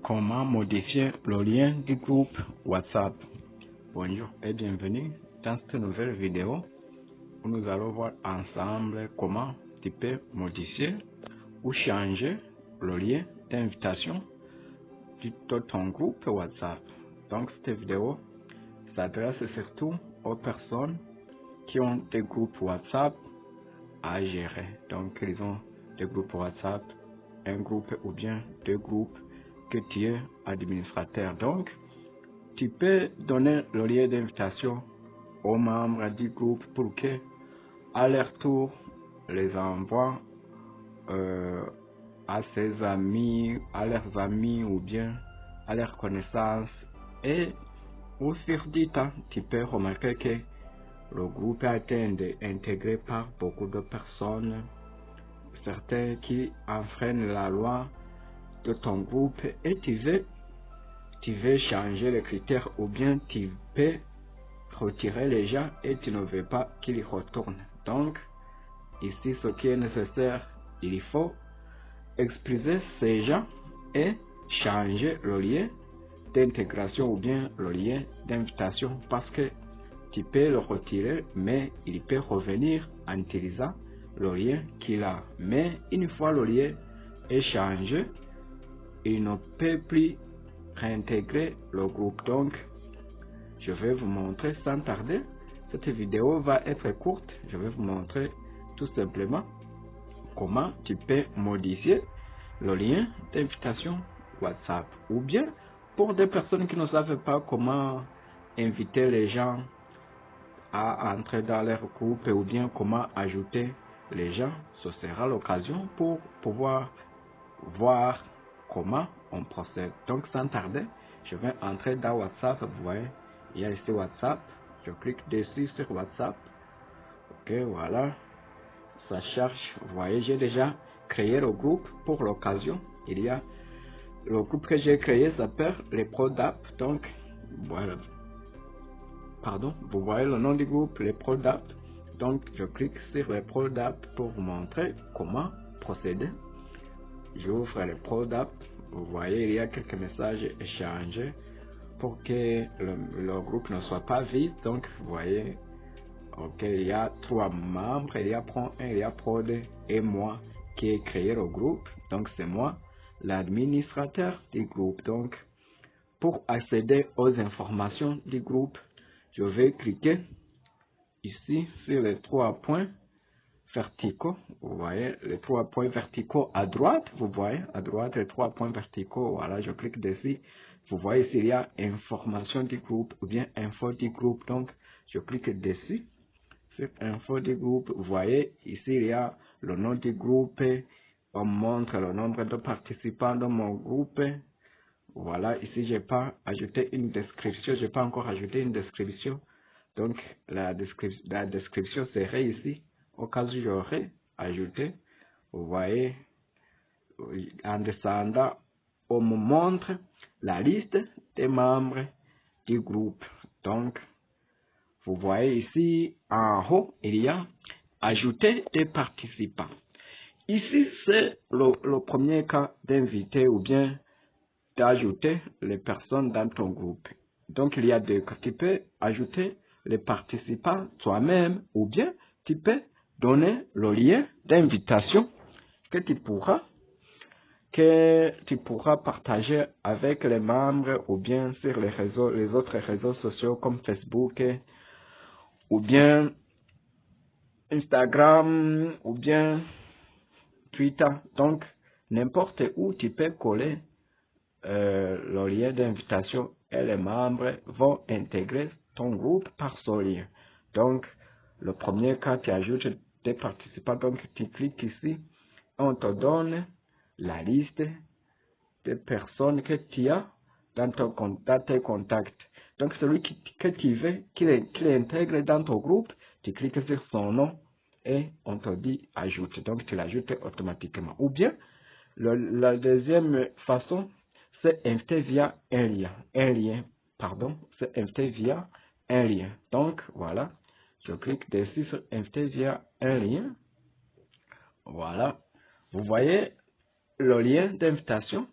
Comment modifier le lien du groupe WhatsApp? Bonjour et bienvenue dans cette nouvelle vidéo où nous allons voir ensemble comment tu peux modifier ou changer le lien d'invitation de ton groupe WhatsApp. Donc cette vidéo s'adresse surtout aux personnes qui ont des groupes WhatsApp à gérer. Donc ils ont des groupes WhatsApp, un groupe ou bien deux groupes que tu es administrateur. Donc, tu peux donner le lien d'invitation aux membres du groupe pour que, à leur tour, les envoient à ses amis, à leurs amis ou bien à leurs connaissances. Et au fur du temps, tu peux remarquer que le groupe a été intégré par beaucoup de personnes, certains qui enfreignent la loi de ton groupe, et tu veux changer les critères ou bien tu peux retirer les gens et tu ne veux pas qu'ils y retournent. Donc ici ce qui est nécessaire, il faut expulser ces gens et changer le lien d'intégration ou bien le lien d'invitation, parce que tu peux le retirer mais il peut revenir en utilisant le lien qu'il a. Mais une fois le lien est changé, il ne peut plus réintégrer le groupe. Donc je vais vous montrer sans tarder. Cette vidéo va être courte. Je vais vous montrer tout simplement comment tu peux modifier le lien d'invitation WhatsApp, ou bien pour des personnes qui ne savent pas comment inviter les gens à entrer dans leur groupe ou bien comment ajouter les gens. Ce sera l'occasion pour pouvoir voir comment on procède. Donc sans tarder, je vais entrer dans WhatsApp. Vous voyez, il y a ici WhatsApp. Je clique dessus sur WhatsApp. Ok, voilà, ça cherche. Vous voyez, j'ai déjà créé le groupe pour l'occasion. Il y a le groupe que j'ai créé s'appelle les Pros d'App. Donc voilà, pardon, vous voyez le nom du groupe, les Pros d'App. Donc je clique sur les Pros d'App pour vous montrer comment procéder. J'ouvre les Pros d'App. Vous voyez, il y a quelques messages échangés pour que le groupe ne soit pas vide. Donc vous voyez, ok, il y a 3 membres, il y a Pro 1, il y a Pro 2 et moi qui ai créé le groupe. Donc c'est moi l'administrateur du groupe. Donc pour accéder aux informations du groupe, je vais cliquer ici sur les 3 points verticaux. Vous voyez les 3 points verticaux à droite. Vous voyez à droite les 3 points verticaux. Voilà, je clique dessus. Vous voyez s'il y a information du groupe ou bien info du groupe. Donc je clique dessus sur info du groupe. Vous voyez ici il y a le nom du groupe. On montre le nombre de participants dans mon groupe. Voilà, ici j'ai pas ajouté une description. J'ai pas encore ajouté une description. Donc la description serait ici au cas où j'aurais ajouté. Vous voyez, en descendant, on me montre la liste des membres du groupe. Donc vous voyez ici en haut, il y a ajouter des participants. Ici c'est le premier cas d'inviter ou bien d'ajouter les personnes dans ton groupe. Donc il y a deux cas. Tu peux ajouter les participants toi-même ou bien tu peux donner le lien d'invitation que tu pourras partager avec les membres ou bien sur les autres réseaux sociaux comme Facebook ou bien Instagram ou bien Twitter. Donc n'importe où tu peux coller le lien d'invitation et les membres vont intégrer ton groupe par ce lien. Donc, le premier cas, tu ajoutes des participants, donc tu cliques ici, on te donne la liste des personnes que tu as dans tes contacts. Donc, celui que tu veux qu'il intègre dans ton groupe, tu cliques sur son nom et on te dit ajoute. Donc, tu l'ajoutes automatiquement. Ou bien, la deuxième façon, c'est inviter via un lien. C'est inviter via un lien. Donc, voilà. Je clique dessus sur inviter via un lien. Voilà. Vous voyez le lien d'invitation.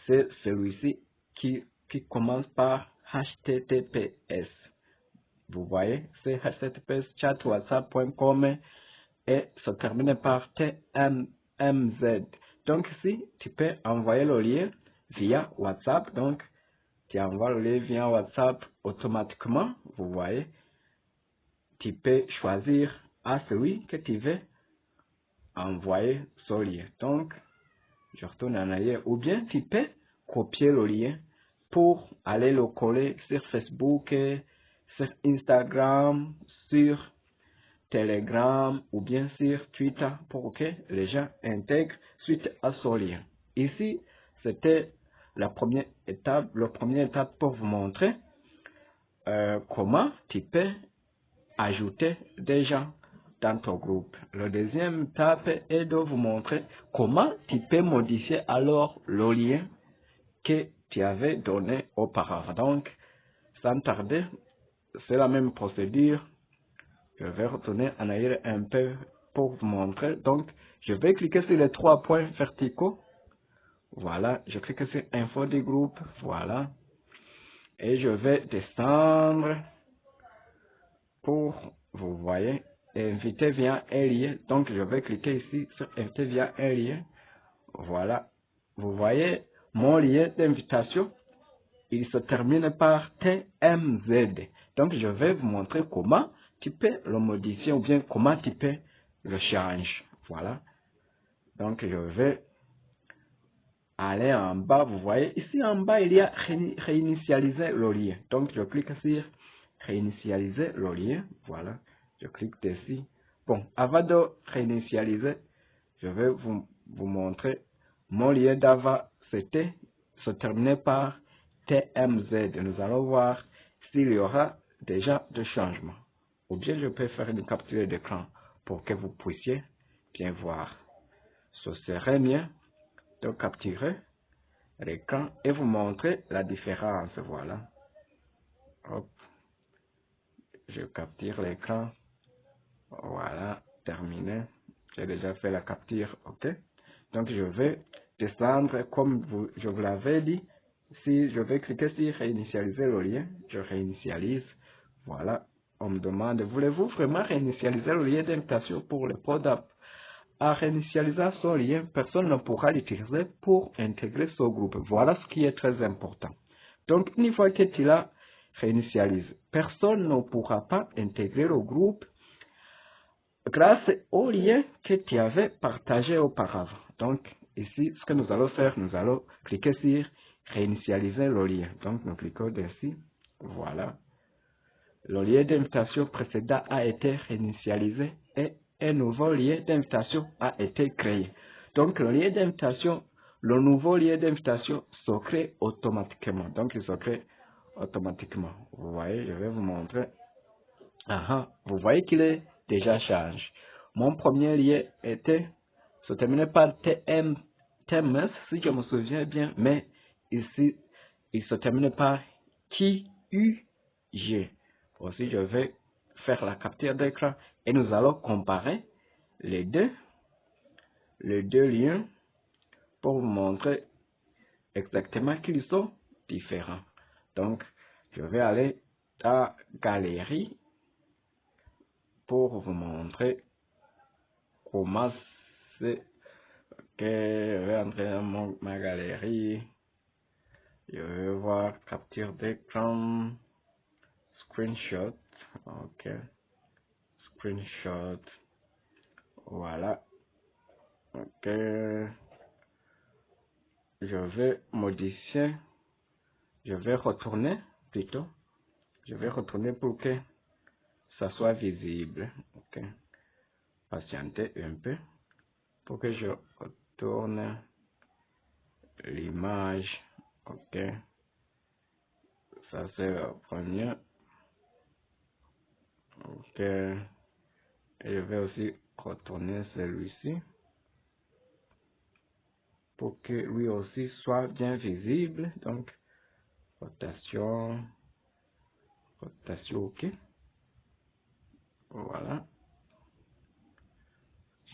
c'est celui-ci qui commence par HTTPS. Vous voyez, c'est https chatwhatsapp.com et se termine par TMMZ. Donc ici, tu peux envoyer le lien via WhatsApp. Donc, tu envoies le lien via WhatsApp automatiquement. Vous voyez, tu peux choisir à celui que tu veux envoyer ce lien. Donc, je retourne en arrière. Ou bien, tu peux copier le lien pour aller le coller sur Facebook, sur Instagram, sur Telegram ou bien sur Twitter pour que les gens intègrent suite à ce lien. Ici, c'était la première étape pour vous montrer comment tu peux ajouter des gens dans ton groupe. La deuxième étape est de vous montrer comment tu peux modifier alors le lien que tu avais donné auparavant. Donc, sans tarder, c'est la même procédure. Je vais retourner en arrière un peu pour vous montrer. Donc, je vais cliquer sur les 3 points verticaux. Voilà, je clique sur Info du groupe. Voilà. Et je vais descendre pour, vous voyez, inviter via un lien. Donc, je vais cliquer ici sur inviter via un lien. Voilà. Vous voyez, mon lien d'invitation, il se termine par TMZ. Donc, je vais vous montrer comment tu peux le modifier ou bien comment tu peux le changer. Voilà. Donc, je vais aller en bas. Vous voyez, ici en bas, il y a réinitialiser le lien. Donc, je clique sur réinitialiser le lien. Voilà. Je clique dessus. Bon, avant de réinitialiser, je vais vous montrer mon lien d'avant. Se terminait par TMZ. Nous allons voir s'il y aura déjà de changements. Ou bien je peux faire une capture d'écran pour que vous puissiez bien voir. Ce serait mieux de capturer l'écran et vous montrer la différence. Voilà. Hop. Je capture l'écran. Voilà. Terminé. J'ai déjà fait la capture. OK. Donc je vais descendre comme je vous l'avais dit. Si je vais cliquer sur réinitialiser le lien, je réinitialise. Voilà. On me demande, voulez-vous vraiment réinitialiser le lien d'invitation pour le PodApp? En réinitialisant ce lien, personne ne pourra l'utiliser pour intégrer ce groupe. Voilà ce qui est très important. Donc, une fois que tu l'as réinitialisé, personne ne pourra pas intégrer le groupe grâce au lien que tu avais partagé auparavant. Donc, ici, ce que nous allons faire, nous allons cliquer sur réinitialiser le lien. Donc, nous cliquons dessus. Voilà. Le lien d'invitation précédent a été réinitialisé et un nouveau lien d'invitation a été créé. Donc, le nouveau lien d'invitation se crée automatiquement. Donc, il se crée automatiquement. Vous voyez, je vais vous montrer. Vous voyez qu'il est déjà changé. Mon premier lien se terminait par TMS, si je me souviens bien, mais ici, il se termine par QUG. Aussi, je vais faire la capture d'écran et nous allons comparer les deux liens pour vous montrer exactement qu'ils sont différents. Donc, je vais aller dans Galerie pour vous montrer comment c'est. Ok, je vais entrer dans ma galerie. Je vais voir capture d'écran, screenshot. Ok, screenshot. Voilà. Ok, je vais modifier. Je vais retourner plutôt. Je vais retourner pour que ça soit visible. Ok, patientez un peu pour que je retourne l'image. Ok, ça c'est la première. Ok, et je vais aussi retourner celui-ci pour que lui aussi soit bien visible. Donc, rotation, ok. Voilà,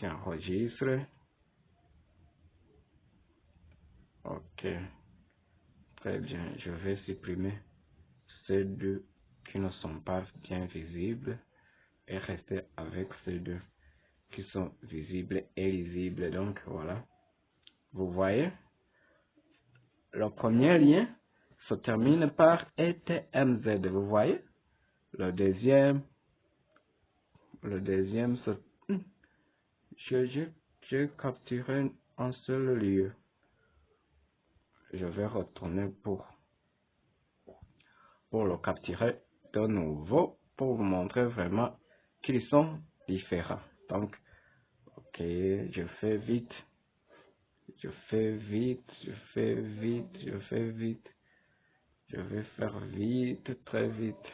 j'enregistre. Ok, Très bien, je vais supprimer ces deux qui ne sont pas bien visibles et rester avec ces deux qui sont visibles et lisibles. Donc voilà, vous voyez, le premier lien se termine par ETMZ, vous voyez. Le deuxième se... Je capturé un seul lieu. Je vais retourner pour le capturer de nouveau pour vous montrer vraiment qu'ils sont différents. Donc, ok, je fais vite. Je vais faire vite, très vite.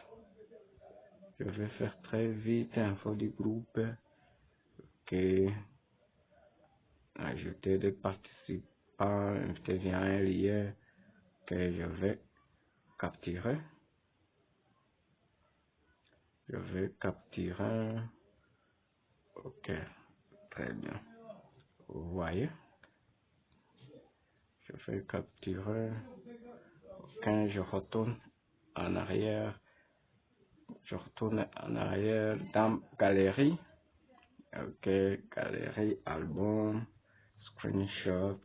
Je vais faire très vite, info du groupe. Ok. Ajouter des participants, inviter via un lien que je vais capturer. Je vais capturer. Ok. Très bien. Vous voyez? Je vais capturer. Quand je retourne en arrière, dans galerie. Ok, galerie, album, screenshot.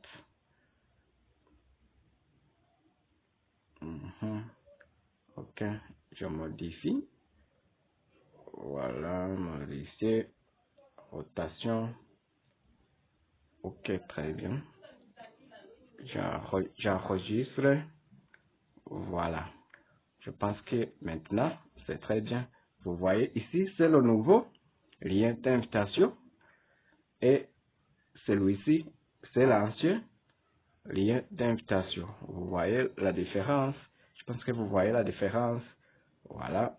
Ok, je modifie. Voilà, modifier, rotation. Ok, très bien. J'enregistre. Voilà. Je pense que maintenant, c'est très bien. Vous voyez ici, c'est le nouveau lien d'invitation. Et celui-ci, c'est l'ancien lien d'invitation. Vous voyez la différence? Je pense que vous voyez la différence. Voilà.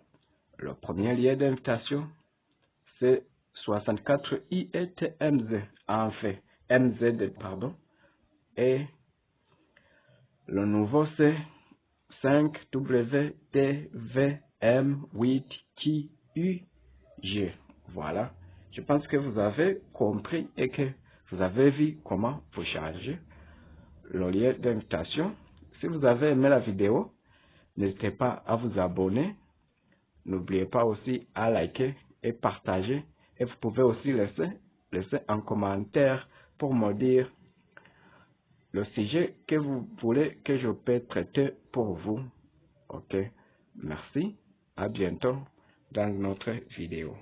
Le premier lien d'invitation, c'est 64 IETMZ, en fait, MZ, pardon. Et le nouveau, c'est 5WTVM8QUG. Voilà. Je pense que vous avez compris et que vous avez vu comment vous charger le lien d'invitation. Si vous avez aimé la vidéo, n'hésitez pas à vous abonner. N'oubliez pas aussi à liker et partager. Et vous pouvez aussi laisser un commentaire pour me dire le sujet que vous voulez que je peux traiter pour vous. Ok. Merci. À bientôt dans notre vidéo.